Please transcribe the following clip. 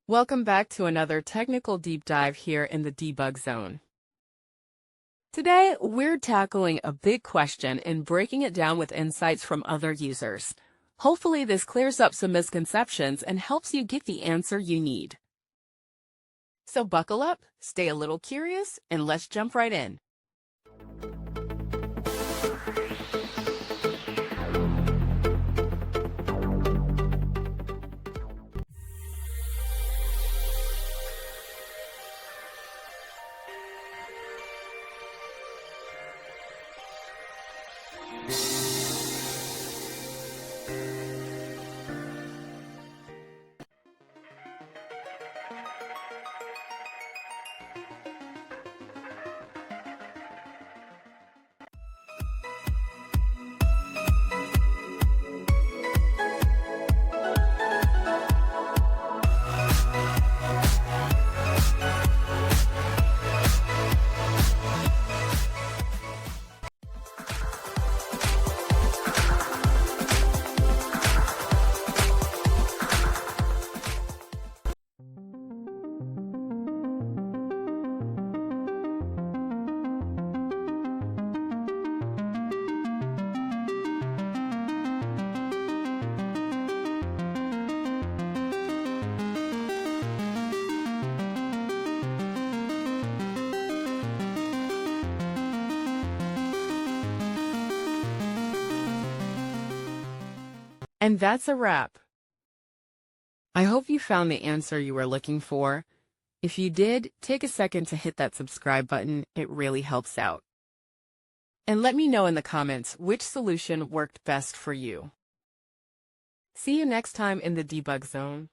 Welcome back to another technical deep dive here in the debug zone. Today, we're tackling a big question and breaking it down with insights from other users. Hopefully, this clears up some misconceptions and helps you get the answer you need. So buckle up, stay a little curious, and let's jump right in. And that's a wrap. I hope you found the answer you were looking for. If you did, take a second to hit that subscribe button. It really helps out. And let me know in the comments which solution worked best for you. See you next time in the debug zone.